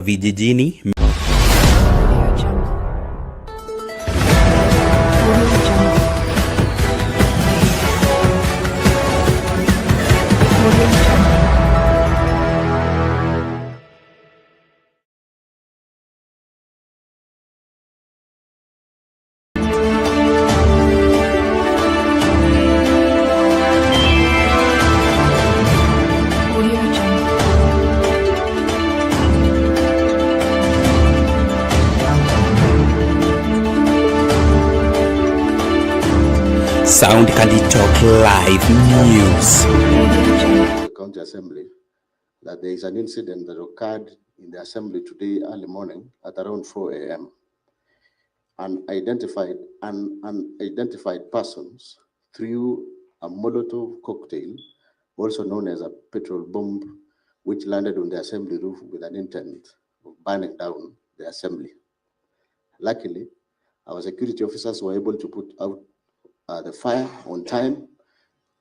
vijijini. Sound Kericho Live News. The County Assembly that there is an incident that occurred in the Assembly today early morning at around 4 a.m. Unidentified persons threw a Molotov cocktail, also known as a petrol bomb, which landed on the Assembly roof with an intent of burning down the Assembly. Luckily, our security officers were able to put out the fire on time.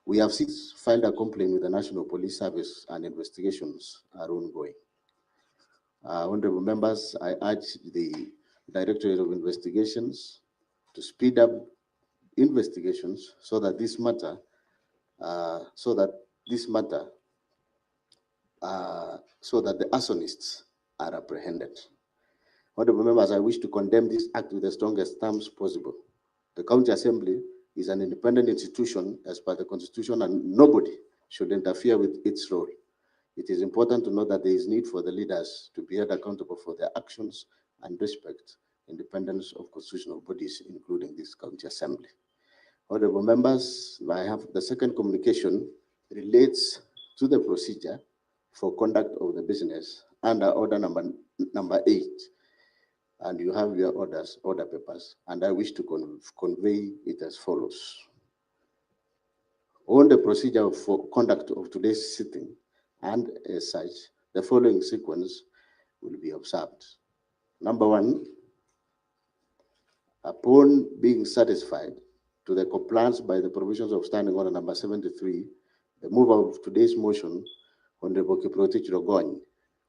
We have since filed a complaint with the National Police Service and investigations are ongoing. Honorable members, I urge the Directorate of Investigations to speed up investigations so that the arsonists are apprehended. Honorable members, I wish to condemn this act with the strongest terms possible. The County Assembly is an independent institution as per the Constitution, and nobody should interfere with its role. It is important to note that there is need for the leaders to be held accountable for their actions and respect independence of constitutional bodies, including this County Assembly. Honorable members, I have the second communication relates to the procedure for conduct of the business under order number 8. And you have your order papers, and I wish to convey it as follows. On the procedure for conduct of today's sitting, and as such, the following sequence will be observed. Number 1, upon being satisfied to the compliance by the provisions of Standing Order number 73, the mover of today's motion, Honorable Kiprotich Rogony,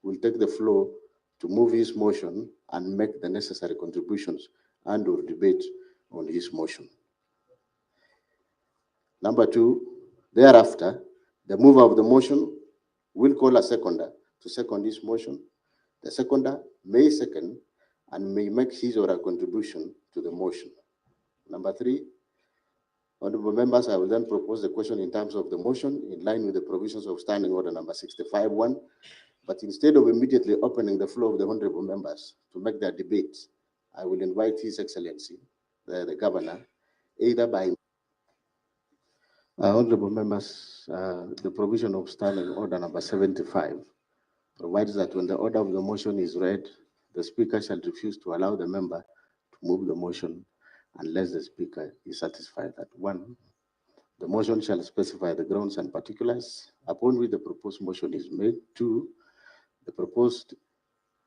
will take the floor to move his motion and make the necessary contributions and or debate on his motion. Number 2, thereafter, the mover of the motion will call a seconder to second his motion. The seconder may second and may make his or her contribution to the motion. Number 3, honorable members, I will then propose the question in terms of the motion in line with the provisions of Standing Order number 65(1). But instead of immediately opening the floor of the honorable members to make their debate, I will invite His Excellency, the Governor, either by honorable members, the provision of Standing Order number 75 provides that when the order of the motion is read, the Speaker shall refuse to allow the member to move the motion unless the Speaker is satisfied that 1, the motion shall specify the grounds and particulars upon which the proposed motion is made. 2, the proposed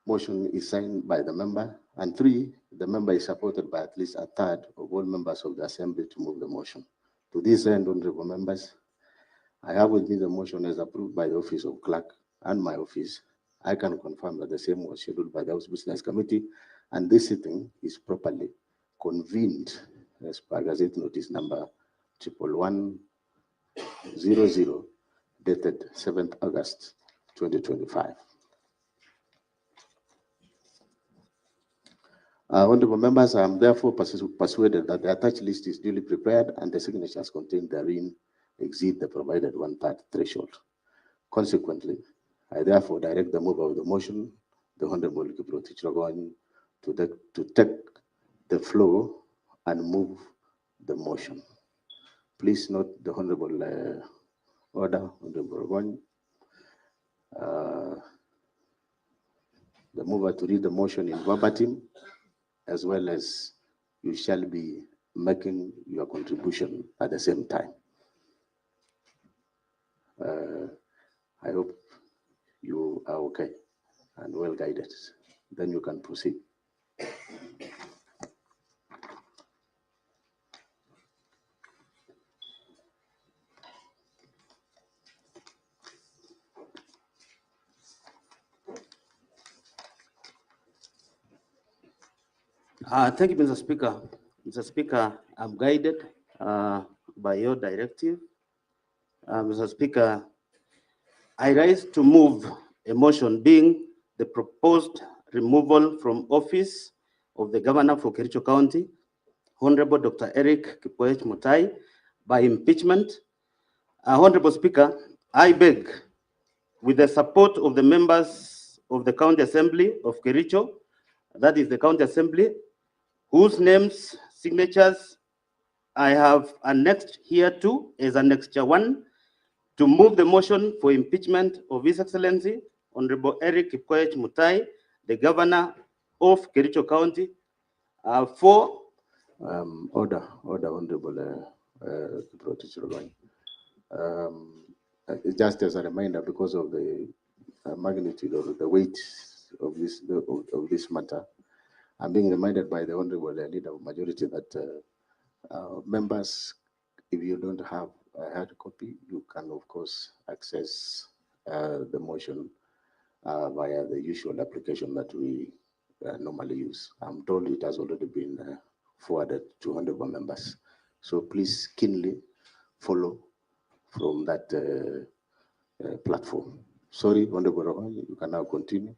motion is signed by the member. And 3, the member is supported by at least a third of all members of the Assembly to move the motion. To this end, honorable members, I have with me the motion as approved by the Office of Clerk and my office. I can confirm that the same was scheduled by the House Business Committee, and this sitting is properly convened as per Gazette Notice number 11100, dated 7th August 2025. Honorable members, I am therefore persuaded that the attached list is duly prepared and the signatures contained therein exceed the provided 1/3 threshold. Consequently, I therefore direct the mover of the motion, the Honorable Kiprotich Rogony, to take the floor and move the motion. Please note the Honorable order, Honorable Rogony. The mover to read the motion in verbatim, as well as you shall be making your contribution at the same time. I hope you are okay and well guided. Then you can proceed. Thank you, Mr. Speaker. Mr. Speaker, I'm guided by your directive. Mr. Speaker, I rise to move a motion being the proposed removal from office of the governor for Kericho County, Honorable Dr. Erick Mutai, by impeachment. Honorable Speaker, I beg, with the support of the members of the County Assembly of Kericho, that is the County Assembly, whose names, signatures I have annexed here too as Annexure 1, to move the motion for impeachment of His Excellency Honorable Erick Mutai, the Governor of Kericho County, for order, Honorable just as a reminder, because of the magnitude of the weight of this matter, I'm being reminded by the Honorable Leader of Majority that members, if you don't have a hard copy, you can of course access the motion via the usual application that we normally use. I'm told it has already been forwarded to honorable members. So please keenly follow from that platform. Sorry, Honorable Rohan, you can now continue.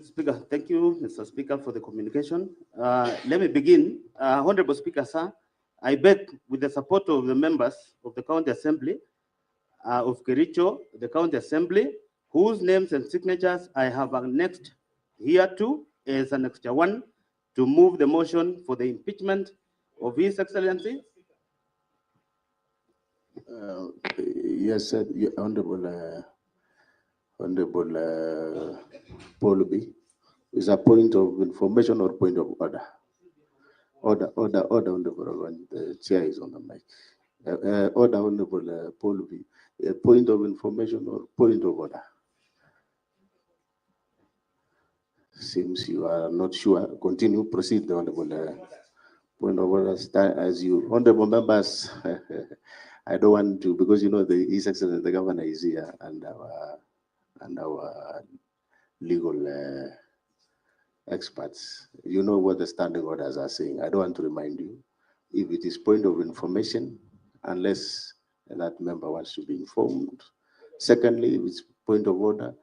Speaker, thank you, Mr. Speaker, for the communication. Let me begin. Honorable Speaker, sir, I beg, with the support of the members of the County Assembly of Kericho, the County Assembly, whose names and signatures I have annexed here too as Annexure 1, to move the motion for the impeachment of His Excellency. Yes, sir, Honorable Paul B. Is a point of information or point of order? Order, Honorable. The chair is on the mic. Order, Honorable Paul B. A point of information or point of order? Seems you are not sure. Continue, proceed, the Honorable. Point of order, as you, Honorable members. I don't want to, because you know His Excellency the Governor is here, and our legal experts. You know what the standing orders are saying. I don't want to remind you. If it is point of information, unless that member wants to be informed. Secondly, if it's point of order,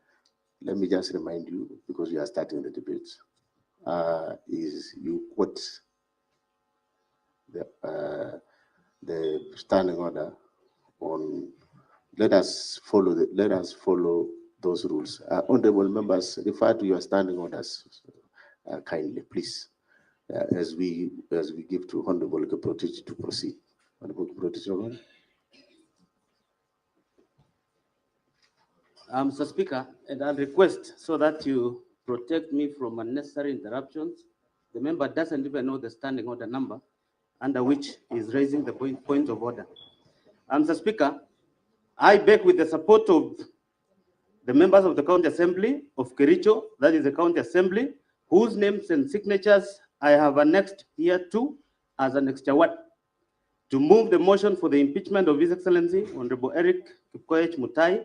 let me just remind you, because we are starting the debate, is you quote the standing order on. Let us follow those rules. Honorable members, refer to your standing orders kindly, please, as we give to Honorable Keprotich to proceed. Honorable Keprotich. Mr. Speaker, and I'll request, so that you protect me from unnecessary interruptions, the member doesn't even know the standing order number under which he is raising the point of order. Mr. Speaker, I beg, with the support of the members of the County Assembly of Kericho, that is the County Assembly, whose names and signatures I have annexed here too as Annexure 1, to move the motion for the impeachment of His Excellency Honorable Erick Mutai,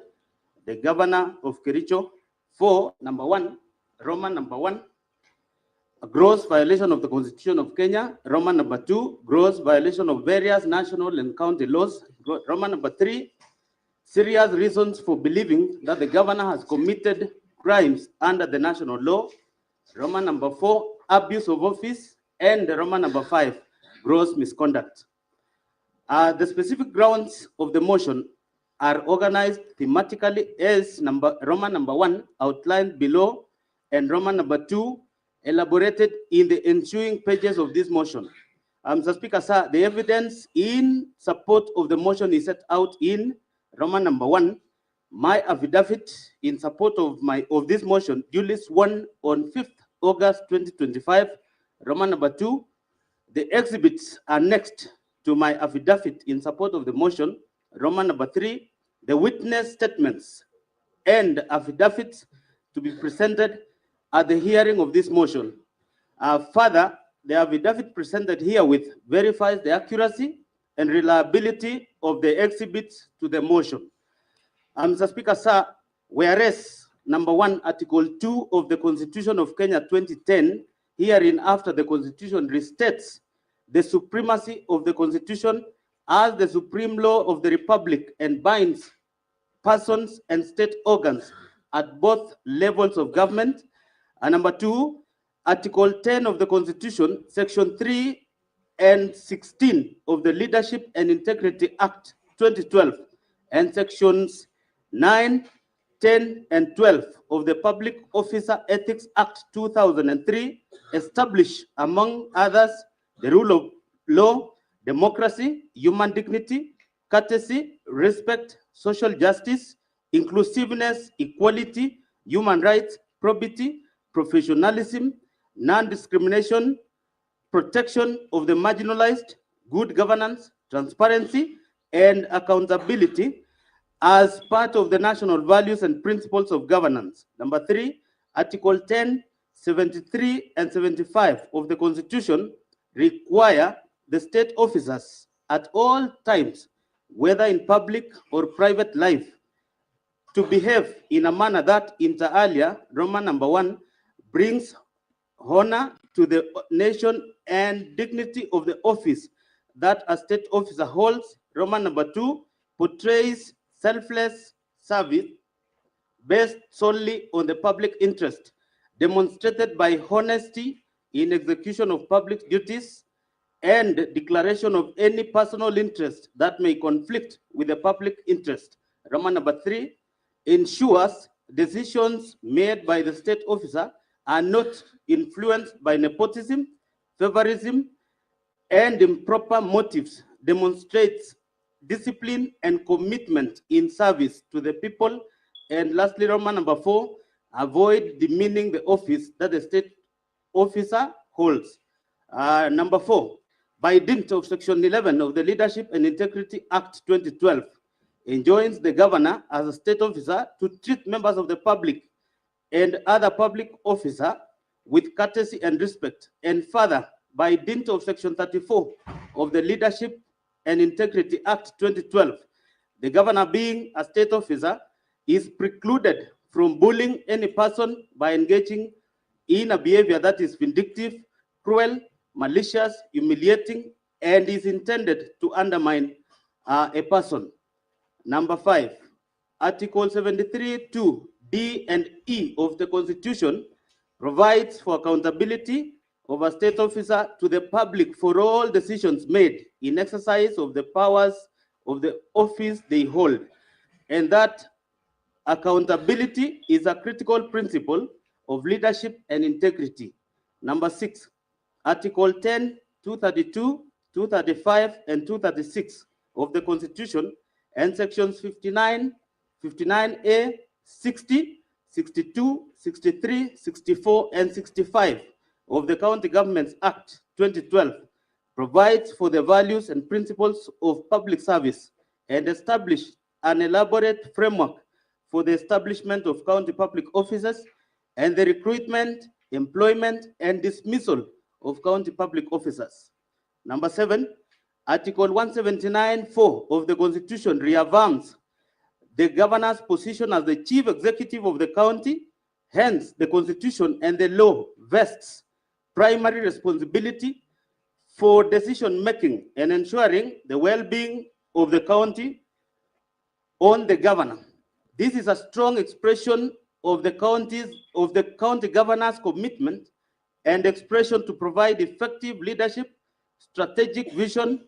the Governor of Kericho, for number 1, Roman number 1, a gross violation of the Constitution of Kenya; Roman number 2, gross violation of various national and county laws; Roman number 3, serious reasons for believing that the governor has committed crimes under the national law; Roman number 4, abuse of office; and Roman number 5, gross misconduct. The specific grounds of the motion are organized thematically as Roman number 1 outlined below, and Roman number 2 elaborated in the ensuing pages of this motion. Mr. Speaker, sir, the evidence in support of the motion is set out in Roman number 1, my affidavit in support of this motion, duly sworn on 5th August 2025. Roman number 2, the exhibits annexed to my affidavit in support of the motion. Roman number 3, the witness statements and affidavits to be presented at the hearing of this motion. Further, the affidavit presented herewith verifies the accuracy and reliability of the exhibits to the motion. Mr. Speaker, sir, whereas number 1, Article 2 of the Constitution of Kenya 2010, herein after the Constitution restates the supremacy of the Constitution as the supreme law of the Republic and binds persons and state organs at both levels of government. And number 2, Article 10 of the Constitution, Section 3 and 16 of the Leadership and Integrity Act 2012, and Sections 9, 10, and 12 of the Public Officer Ethics Act 2003 establish, among others, the rule of law, democracy, human dignity, courtesy, respect, social justice, inclusiveness, equality, human rights, probity, professionalism, non-discrimination, protection of the marginalized, good governance, transparency, and accountability as part of the national values and principles of governance. Number 3, Article 10, 73, and 75 of the Constitution require the state officers at all times, whether in public or private life, to behave in a manner that, inter alia, Roman number 1, brings honor to the nation and dignity of the office that a state officer holds. Roman number 2, portrays selfless service based solely on the public interest, demonstrated by honesty in execution of public duties and declaration of any personal interest that may conflict with the public interest. Roman number 3, ensures decisions made by the state officer are not influenced by nepotism, favorism, and improper motives, demonstrates discipline and commitment in service to the people. And lastly, Roman number 4, avoid demeaning the office that the state officer holds. Number 4, by dint of Section 11 of the Leadership and Integrity Act 2012, enjoins the governor as a state officer to treat members of the public and other public officer with courtesy and respect. And further, by dint of Section 34 of the Leadership and Integrity Act 2012, the governor, being a state officer, is precluded from bullying any person by engaging in a behavior that is vindictive, cruel, malicious, humiliating, and is intended to undermine a person. Number 5, Article 73(2) D and E of the Constitution provides for accountability of a state officer to the public for all decisions made in exercise of the powers of the office they hold, and that accountability is a critical principle of leadership and integrity. Number 6, Article 10, 232, 235, and 236 of the Constitution, and Sections 59, 59A, 60, 62, 63, 64, and 65 of the County Governments Act 2012 provides for the values and principles of public service and establish an elaborate framework for the establishment of county public officers and the recruitment, employment, and dismissal of county public officers. Number 7, Article 179(4) of the Constitution reaffirms the governor's position as the chief executive of the county. Hence, the Constitution and the law vests primary responsibility for decision-making and ensuring the well-being of the county on the governor. This is a strong expression of the county governor's commitment and expression to provide effective leadership, strategic vision,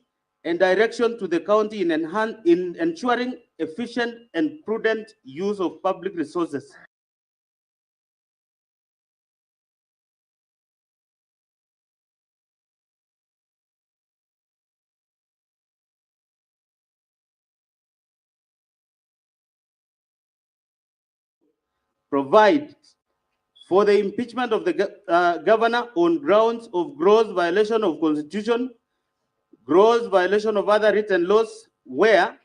and direction to the county in ensuring efficient and prudent use of public resources. Provide for the impeachment of the governor on grounds of gross violation of Constitution, gross violation of other written laws, where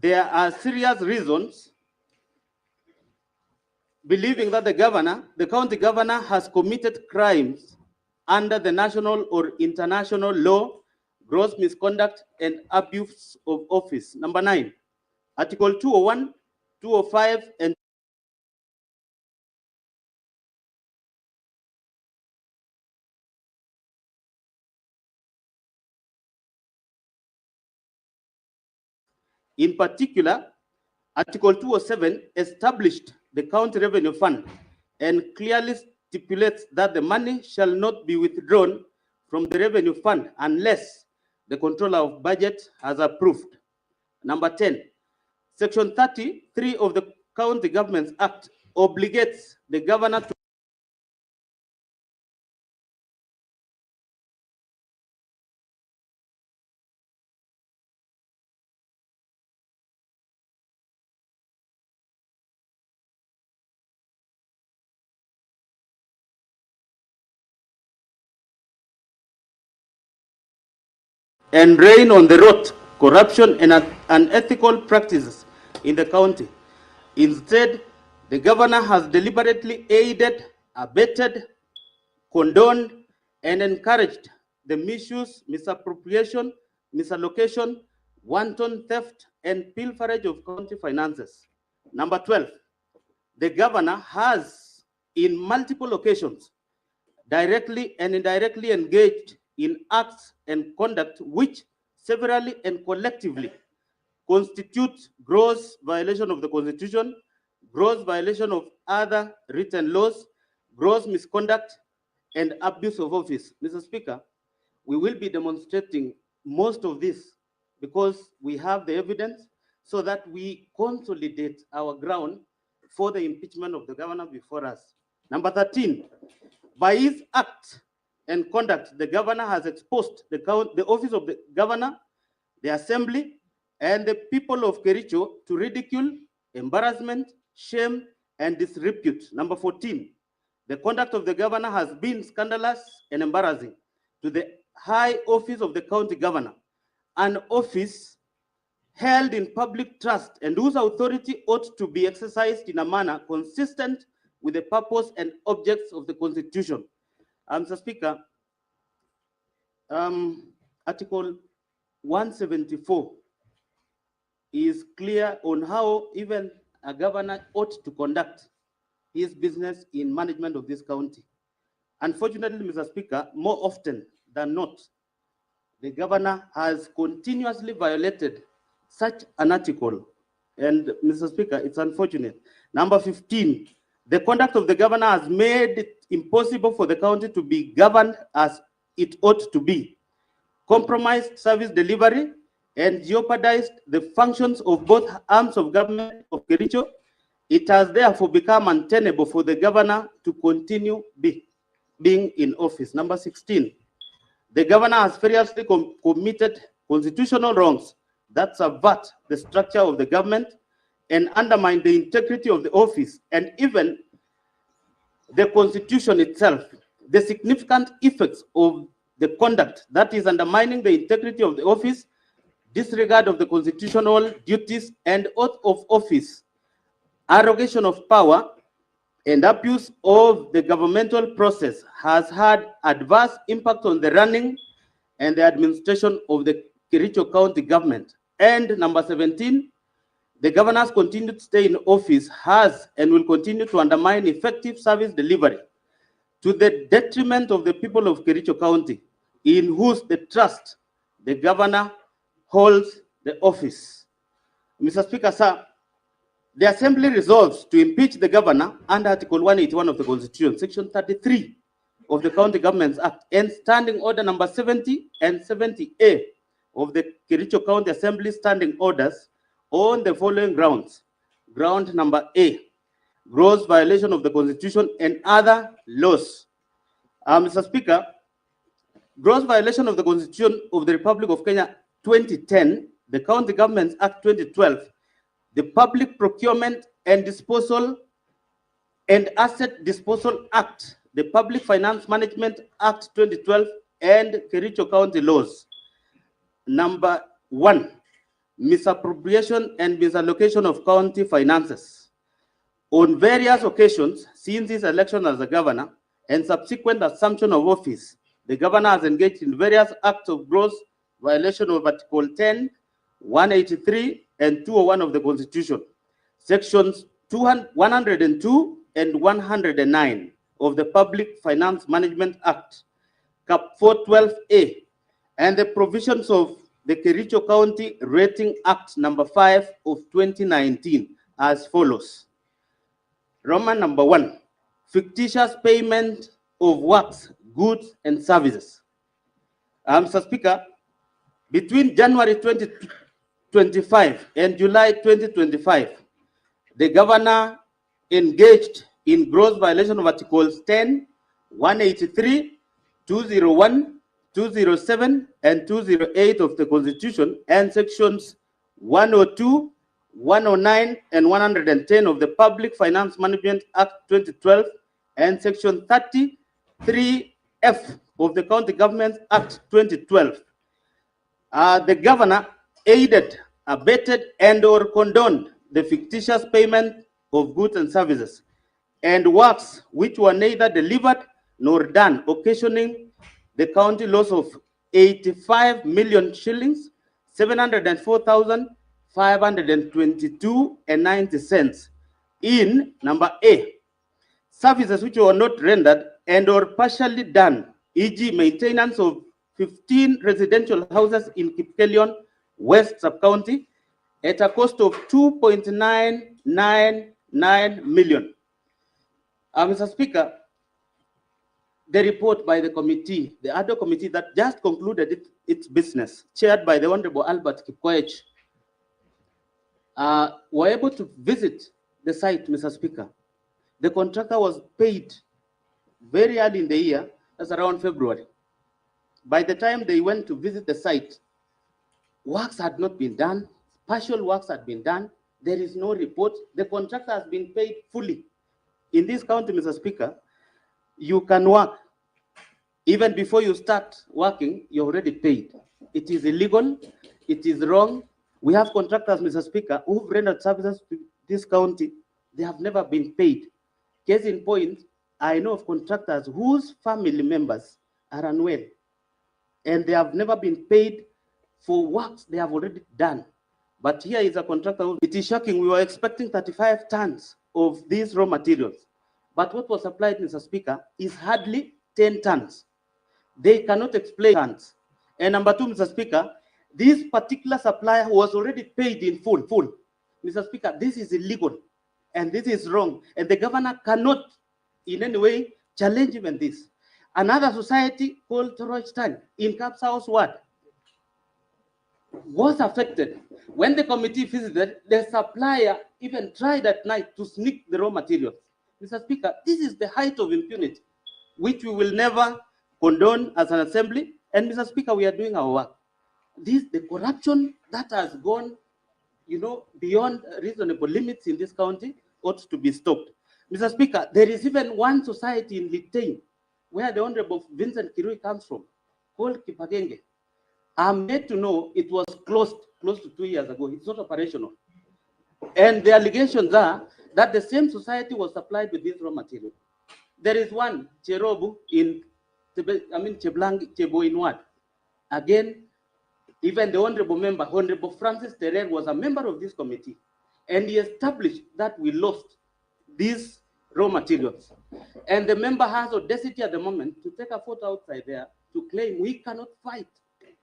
there are serious reasons believing that the county governor has committed crimes under the national or international law, gross misconduct, and abuse of office. Number 9, Article 201, 205, and In particular, Article 207 established the County Revenue Fund and clearly stipulates that the money shall not be withdrawn from the Revenue Fund unless the Controller of Budget has approved. Number 10, Section 33 of the County Governments Act obligates the governor to and rein on the rot, corruption, and unethical practices in the county. Instead, the governor has deliberately aided, abetted, condoned, and encouraged the misuse, misappropriation, misallocation, wanton theft, and pilferage of county finances. Number 12, the governor has, in multiple occasions, directly and indirectly engaged in acts and conduct which severally and collectively constitute gross violation of the Constitution, gross violation of other written laws, gross misconduct, and abuse of office. Mr. Speaker, we will be demonstrating most of this because we have the evidence so that we consolidate our ground for the impeachment of the governor before us. Number 13, by his act and conduct, the governor has exposed the office of the governor, the assembly, and the people of Kericho to ridicule, embarrassment, shame, and disrepute. Number 14, the conduct of the governor has been scandalous and embarrassing to the high office of the county governor, an office held in public trust and whose authority ought to be exercised in a manner consistent with the purpose and objects of the Constitution. Mr. Speaker, Article 174 is clear on how even a governor ought to conduct his business in management of this county. Unfortunately, Mr. Speaker, more often than not, the governor has continuously violated such an article. And Mr. Speaker, it's unfortunate. Number 15, the conduct of the governor has made it impossible for the county to be governed as it ought to be, compromised service delivery, and jeopardized the functions of both arms of government of Kericho. It has therefore become untenable for the governor to continue being in office. Number 16, the governor has seriously committed constitutional wrongs that subvert the structure of the government and undermine the integrity of the office and even the Constitution itself. The significant effects of the conduct that is undermining the integrity of the office, disregard of the constitutional duties and oath of office, arrogation of power, and abuse of the governmental process has had adverse impact on the running and the administration of the Kericho County government. And number 17, the governor's continued stay in office has and will continue to undermine effective service delivery to the detriment of the people of Kericho County, in whose the trust the governor holds the office. Mr. Speaker, sir, the Assembly resolves to impeach the governor under Article 181 of the Constitution, Section 33 of the County Governments Act, and Standing Order number 70 and 70A of the Kericho County Assembly Standing Orders on the following grounds. Ground number A, gross violation of the Constitution and other laws. Mr. Speaker, gross violation of the Constitution of the Republic of Kenya 2010, the County Governments Act 2012, the Public Procurement and Disposal and Asset Disposal Act, the Public Finance Management Act 2012, and Kericho County laws. Number 1, misappropriation and misallocation of county finances. On various occasions, since his election as a governor and subsequent assumption of office, the governor has engaged in various acts of gross violation of Article 10, 183, and 201 of the Constitution, Sections 102 and 109 of the Public Finance Management Act, Cap 412A, and the provisions of the Kericho County Rating Act number 5 of 2019 as follows. Roman number 1, fictitious payment of works, goods, and services. Mr. Speaker, between January 2025 and July 2025, the governor engaged in gross violation of Articles 10, 183, 201, 207, and 208 of the Constitution and Sections 102, 109, and 110 of the Public Finance Management Act 2012 and Section 33F of the County Government Act 2012. The governor aided, abetted, and/or condoned the fictitious payment of goods and services and works which were neither delivered nor done, occasioning the county loss of 85 million shillings, 704,522.90 cents in number A, services which were not rendered and/or partially done, e.g., maintenance of 15 residential houses in Kipkelion West Sub-County at a cost of 2.999 million. Mr. Speaker, the report by the committee, the other committee that just concluded its business, chaired by the Honorable Albert Kipkoech, were able to visit the site, Mr. Speaker. The contractor was paid very early in the year, that's around February. By the time they went to visit the site, works had not been done, partial works had been done, there is no report, the contractor has been paid fully. In this county, Mr. Speaker, you can work. Even before you start working, you're already paid. It is illegal, it is wrong. We have contractors, Mr. Speaker, who've rendered services to this county, they have never been paid. Case in point, I know of contractors whose family members are unwell, and they have never been paid for works they have already done. But here is a contractor. It is shocking. We were expecting 35 tons of these raw materials. But what was supplied, Mr. Speaker, is hardly 10 tons. They cannot explain tons. And number 2, Mr. Speaker, this particular supplier was already paid in full. Mr. Speaker, this is illegal and this is wrong. And the governor cannot in any way challenge even this. Another society called Torochtan in Kapsaos Ward was affected. When the committee visited, the supplier even tried at night to sneak the raw materials. Mr. Speaker, this is the height of impunity, which we will never condone as an assembly. And Mr. Speaker, we are doing our work. The corruption that has gone, beyond reasonable limits in this county ought to be stopped. Mr. Speaker, there is even one society in Litain, where the Honorable Vincent Kirui comes from, called Kipagenge. I'm made to know it was closed close to 2 years ago. It's not operational. And the allegations are that the same society was supplied with this raw material. There is one, Cherobu, in Chebo in Ward. Again, even the Honorable member, Honorable Francis Terrer, was a member of this committee. And he established that we lost these raw materials. And the member has audacity at the moment to take a photo outside there to claim we cannot fight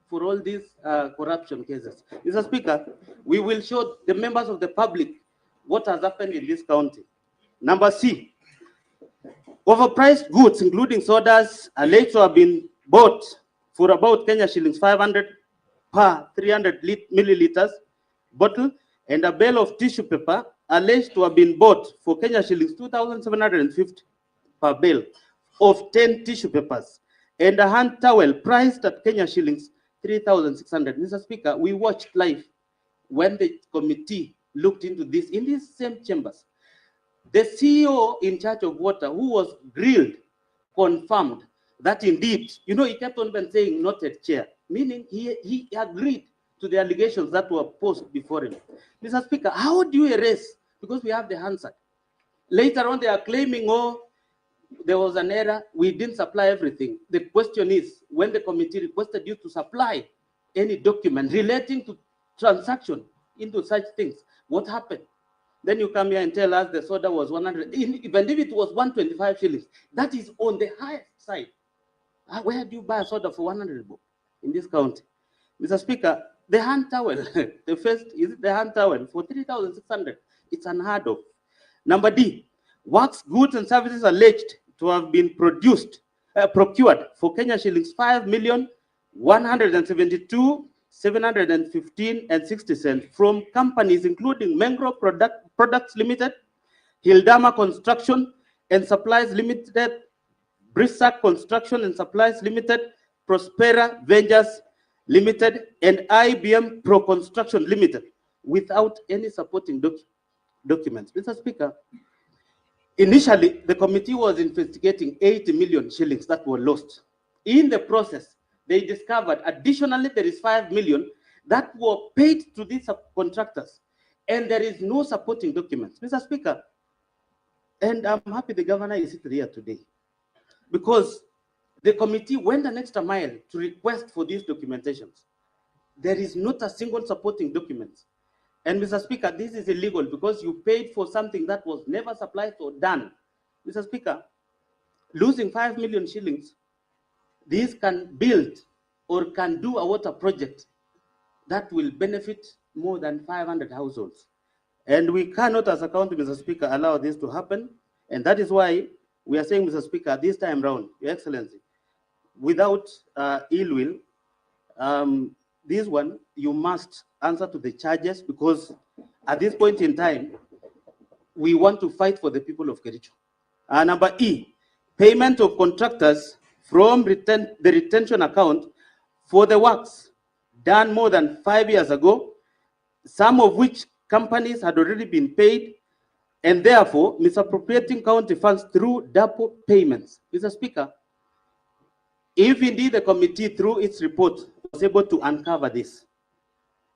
for all these corruption cases. Mr. Speaker, we will show the members of the public what has happened in this county. Number C, overpriced goods, including sodas, alleged to have been bought for about Kenya shillings 500 per 300 milliliters bottle, and a bale of tissue paper alleged to have been bought for Kenya shillings 2,750 per bale of 10 tissue papers, and a hand towel priced at Kenya shillings 3,600. Mr. Speaker, we watched live when the committee looked into this in these same chambers. The CEO in charge of water, who was grilled, confirmed that indeed, he kept on saying noted chair, meaning he agreed to the allegations that were posed before him. Mr. Speaker, how do you erase? Because we have the answer. Later on, they are claiming, there was an error, we didn't supply everything. The question is, when the committee requested you to supply any document relating to transaction into such things, what happened? Then you come here and tell us the soda was 100, even if it was 125 shillings, that is on the highest side. Where do you buy a soda for 100 in this county? Mr. Speaker, the hand towel, the first is the hand towel for 3,600. It's unheard of. Number D, works, goods, and services alleged to have been procured for Kenya shillings 5,172,715 and 60 cents from companies including Mengro Products Limited, Hildama Construction and Supplies Limited, Brissac Construction and Supplies Limited, Prospera Ventures Limited, and IBM Pro Construction Limited, without any supporting documents. Mr. Speaker, initially, the committee was investigating 80 million shillings that were lost. In the process, they discovered additionally there is 5 million that were paid to these subcontractors, and there is no supporting documents. Mr. Speaker, and I'm happy the governor is here today, because the committee went an extra mile to request for these documentations. There is not a single supporting document. And Mr. Speaker, this is illegal because you paid for something that was never supplied or done. Mr. Speaker, losing 5 million shillings, this can build or can do a water project that will benefit more than 500 households. And we cannot, as a county, Mr. Speaker, allow this to happen. And that is why we are saying, Mr. Speaker, this time round, Your Excellency, without ill will, this one, you must answer to the charges, because at this point in time, we want to fight for the people of Kericho. Number E, payment of contractors from the retention account for the works done more than 5 years ago, some of which companies had already been paid, and therefore misappropriating county funds through double payments. Mr. Speaker, if indeed the committee, through its report, was able to uncover this,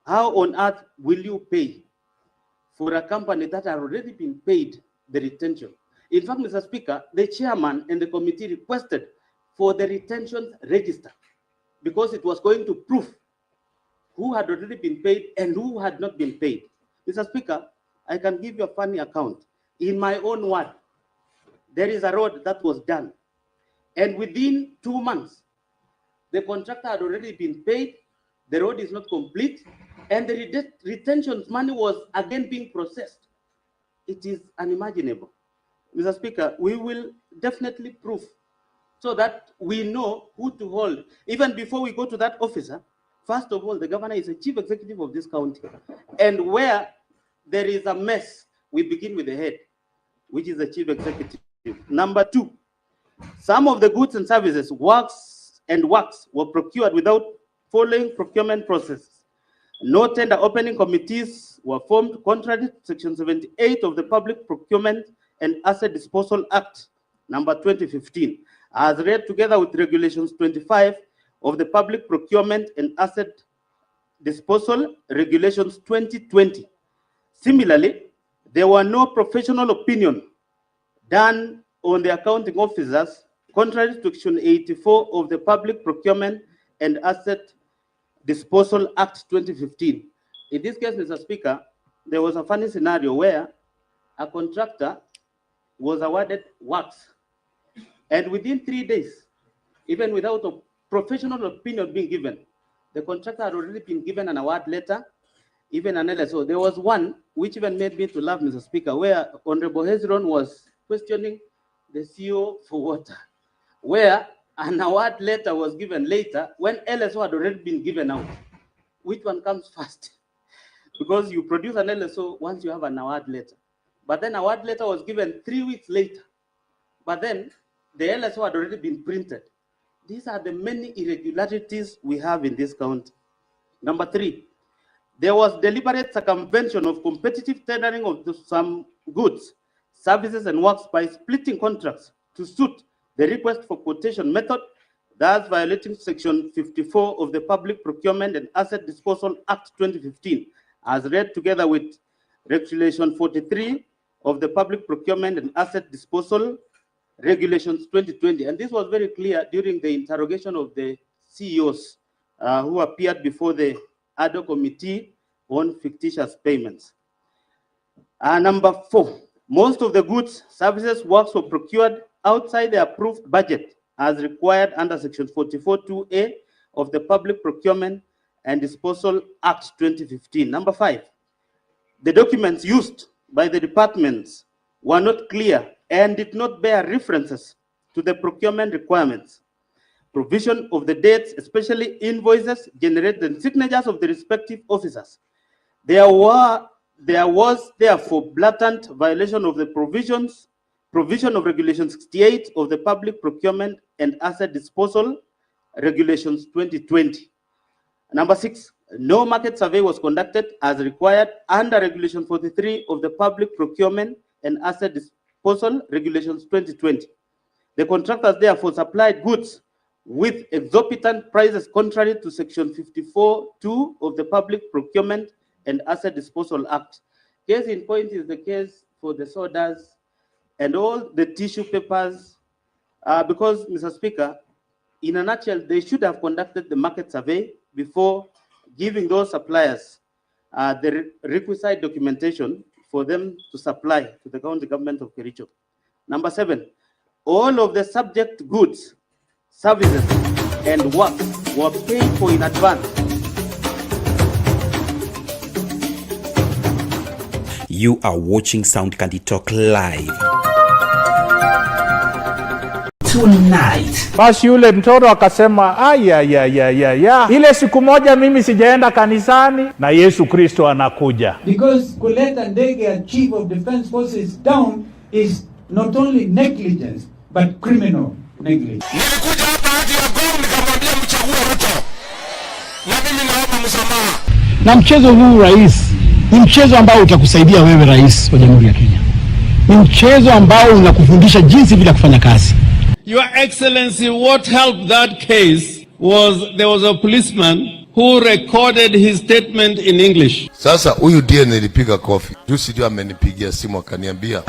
how on earth will you pay for a company that had already been paid the retention? In fact, Mr. Speaker, the chairman and the committee requested for the retention register because it was going to prove who had already been paid and who had not been paid. Mr. Speaker, I can give you a funny account. In my own word, there is a road that was done, and within 2 months, the contractor had already been paid, the road is not complete, and the retention money was again being processed. It is unimaginable. Mr. Speaker, we will definitely prove so that we know who to hold. Even before we go to that officer, first of all, the governor is the chief executive of this county. And where there is a mess, we begin with the head, which is the chief executive. Number 2, some of the goods and services, works were procured without following procurement processes. No tender opening committees were formed contrary to Section 78 of the Public Procurement and Asset Disposal Act, number 2015, as read together with Regulations 25 of the Public Procurement and Asset Disposal Regulations 2020. Similarly, there were no professional opinion done on the accounting officers, contrary to Section 84 of the Public Procurement and Asset Disposal Act 2015. In this case, Mr. Speaker, there was a funny scenario where a contractor was awarded works, and within 3 days, even without a professional opinion being given, the contractor had already been given an award letter, even an LSO. There was one which even made me to laugh, Mr. Speaker, where Honorable Hezron was questioning the CEO for water, where an award letter was given later when LSO had already been given out. Which one comes first? Because you produce an LSO once you have an award letter. But then award letter was given 3 weeks later. But then the LSO had already been printed. These are the many irregularities we have in this county. Number 3, there was deliberate circumvention of competitive tendering of some goods, services, and works by splitting contracts to suit the request for quotation method, thus violating Section 54 of the Public Procurement and Asset Disposal Act 2015, as read together with Regulation 43 of the Public Procurement and Asset Disposal Regulations 2020. And this was very clear during the interrogation of the CEOs who appeared before the ad hoc committee on fictitious payments. Number 4, most of the goods, services, works were procured outside the approved budget as required under Section 44(2)(a) of the Public Procurement and Disposal Act 2015. Number 5, the documents used by the departments were not clear and did not bear references to the procurement requirements. Provision of the dates, especially invoices, generated and signatures of the respective officers. There was therefore blatant violation of the provision of Regulation 68 of the Public Procurement and Asset Disposal Regulations 2020. Number 6, no market survey was conducted as required under Regulation 43 of the Public Procurement and Asset Disposal Regulations 2020. The contractors therefore supplied goods with exorbitant prices contrary to Section 54(2) of the Public Procurement and Asset Disposal Act. Case in point is the case for the sodas and all the tissue papers, because, Mr. Speaker, in a nutshell, they should have conducted the market survey before giving those suppliers the requisite documentation for them to supply to the county government of Kericho. Number 7, all of the subject goods, services, and work were paid for in advance. You are watching Sound Candy Talk Live. Tonight. Basi yule mtoto akasema ile siku moja mimi sijaenda kanisani na Yesu Kristo anakuja. Because kuleta ndege ya Chief of Defense Forces down is not only negligence but criminal negligence. Nilikuja hapa hadi ya Gong nikamwambia mchague Ruto. Na mimi naomba msamaha. Na mchezo huu rais ni mchezo ambao utakusaidia wewe rais wa Jamhuri ya Kenya. Ni mchezo ambao unakufundisha jinsi bila kufanya kazi. Your Excellency, what helped that case was there was a policeman who recorded his statement in English. Sasa huyu ndiye nilipiga kofi. Juzi ndio amenipigia simu akaniambia